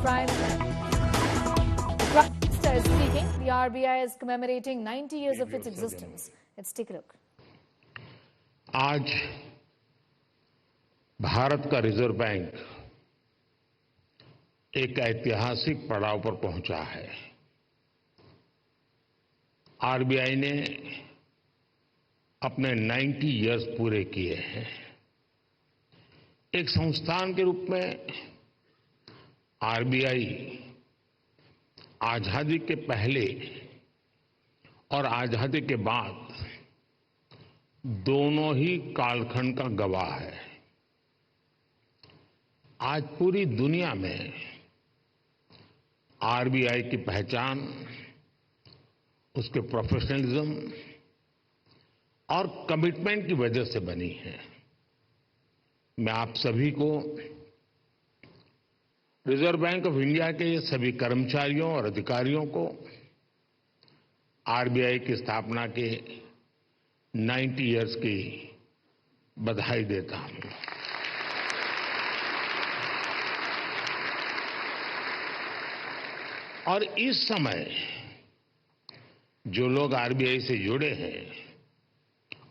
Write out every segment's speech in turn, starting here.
Prime Minister is speaking. The RBI is commemorating 90 years of its existence. Let's take a look. आज भारत का reserve bank एक ऐतिहासिक पड़ाव पर पहुंचा है। आरबीआई ने अपने 90 इयर्स पूरे किए हैं। एक संस्थान के रूप में आरबीआई आजादी के पहले और आजादी के बाद दोनों ही कालखंड का गवाह है। आज पूरी दुनिया में आरबीआई की पहचान उसके प्रोफेशनलिज्म और कमिटमेंट की वजह से बनी है। मैं आप सभी को रिजर्व बैंक ऑफ इंडिया के सभी कर्मचारियों और अधिकारियों को आरबीआई की स्थापना के 90 इयर्स की बधाई देता हूं। और इस समय जो लोग आरबीआई से जुड़े हैं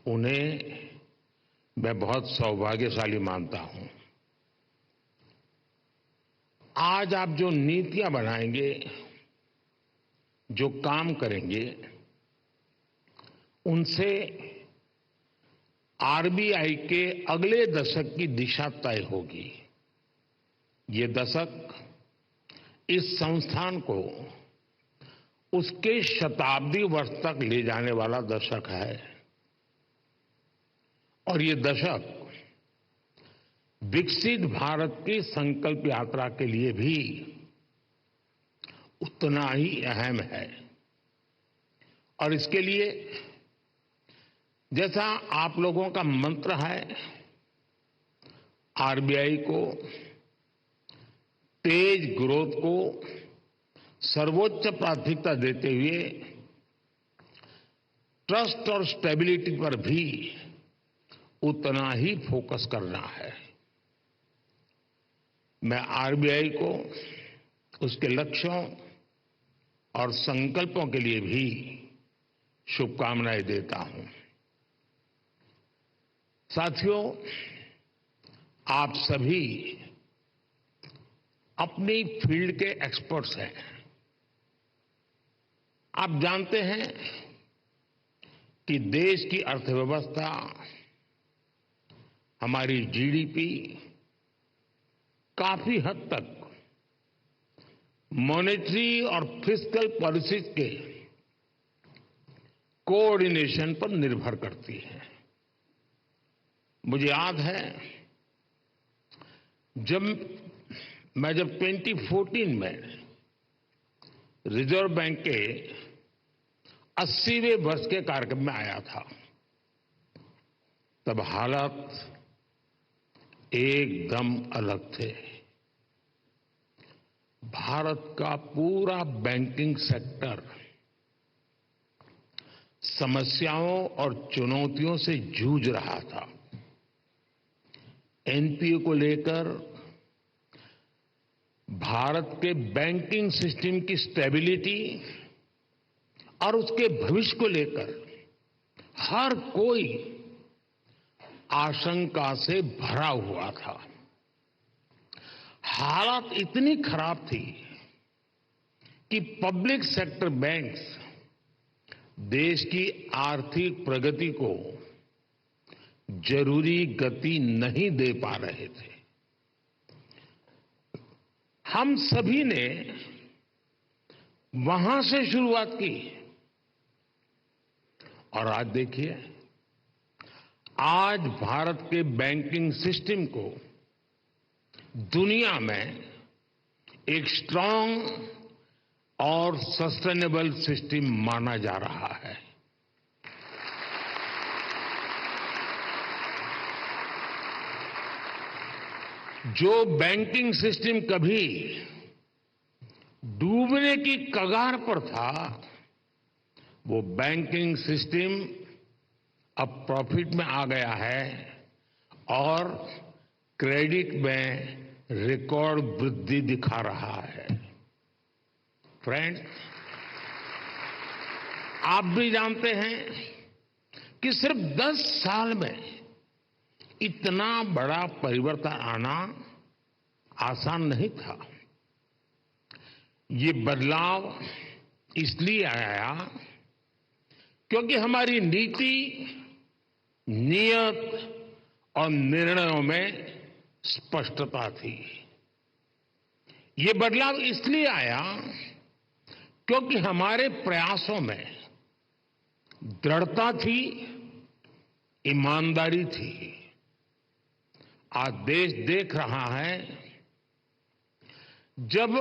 उन्हें मैं बहुत सौभाग्यशाली मानता हूं। आज आप जो नीतियां बनाएंगे, जो काम करेंगे, उनसे आरबीआई के अगले दशक की दिशा तय होगी। ये दशक इस संस्थान को उसके शताब्दी वर्ष तक ले जाने वाला दशक है और ये दशक विकसित भारत की संकल्प यात्रा के लिए भी उतना ही अहम है। और इसके लिए जैसा आप लोगों का मंत्र है, आरबीआई को तेज ग्रोथ को सर्वोच्च प्राथमिकता देते हुए ट्रस्ट और स्टेबिलिटी पर भी उतना ही फोकस करना है। मैं आरबीआई को उसके लक्ष्यों और संकल्पों के लिए भी शुभकामनाएं देता हूं। साथियों, आप सभी अपनी फील्ड के एक्सपर्ट्स हैं। आप जानते हैं कि देश की अर्थव्यवस्था, हमारी जीडीपी काफी हद तक मॉनेटरी और फिस्कल पॉलिसीज के कोऑर्डिनेशन पर निर्भर करती है। मुझे याद है जब 2014 में रिजर्व बैंक के 80वें वर्ष के कार्यक्रम में आया था, तब हालात एकदम अलग थे। भारत का पूरा बैंकिंग सेक्टर समस्याओं और चुनौतियों से जूझ रहा था। एनपीए को लेकर, भारत के बैंकिंग सिस्टम की स्टेबिलिटी और उसके भविष्य को लेकर हर कोई आशंका से भरा हुआ था। हालात इतनी खराब थी कि पब्लिक सेक्टर बैंक्स देश की आर्थिक प्रगति को जरूरी गति नहीं दे पा रहे थे। हम सभी ने वहां से शुरुआत की और आज देखिए, आज भारत के बैंकिंग सिस्टम को दुनिया में एक स्ट्रांग और सस्टेनेबल सिस्टम माना जा रहा है। जो बैंकिंग सिस्टम कभी डूबने की कगार पर था, वो बैंकिंग सिस्टम अब प्रॉफिट में आ गया है और क्रेडिट में रिकॉर्ड वृद्धि दिखा रहा है। फ्रेंड्स, आप भी जानते हैं कि सिर्फ 10 साल में इतना बड़ा परिवर्तन आना आसान नहीं था। ये बदलाव इसलिए आया क्योंकि हमारी नीति, नियत और निर्णयों में स्पष्टता थी। ये बदलाव इसलिए आया क्योंकि हमारे प्रयासों में दृढ़ता थी, ईमानदारी थी। आज देश देख रहा है, जब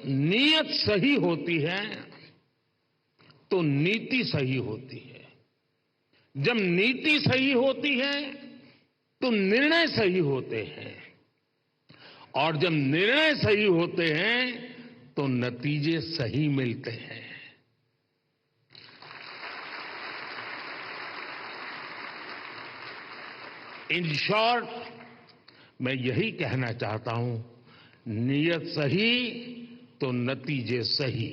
नीयत सही होती है तो नीति सही होती है। जब नीति सही होती है तो निर्णय सही होते हैं, और जब निर्णय सही होते हैं तो नतीजे सही मिलते हैं। इन शॉर्ट, मैं यही कहना चाहता हूं, नीयत सही तो नतीजे सही।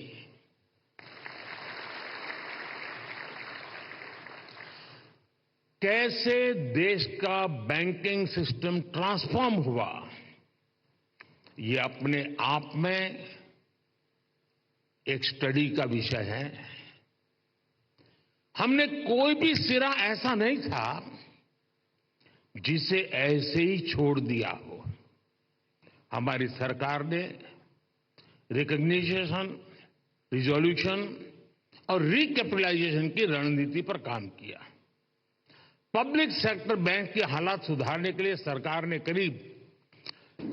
कैसे देश का बैंकिंग सिस्टम ट्रांसफॉर्म हुआ, ये अपने आप में एक स्टडी का विषय है। हमने कोई भी सिरा ऐसा नहीं था जिसे ऐसे ही छोड़ दिया हो। हमारी सरकार ने रिकॉग्निशन, रिजोल्यूशन और रिकैपिटलाइजेशन की रणनीति पर काम किया। पब्लिक सेक्टर बैंक की हालात सुधारने के लिए सरकार ने करीब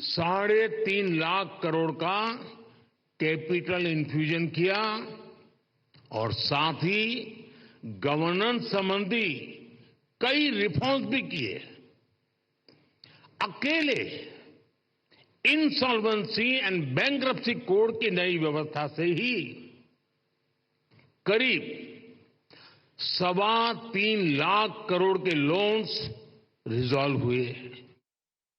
3.5 लाख करोड़ का कैपिटल इन्फ्यूजन किया और साथ ही गवर्नेंस संबंधी कई रिफॉर्म्स भी किए। अकेले इंसॉल्वेंसी एंड बैंक्रप्सी कोड की नई व्यवस्था से ही करीब 3.25 लाख करोड़ के लोन्स रिजॉल्व हुए।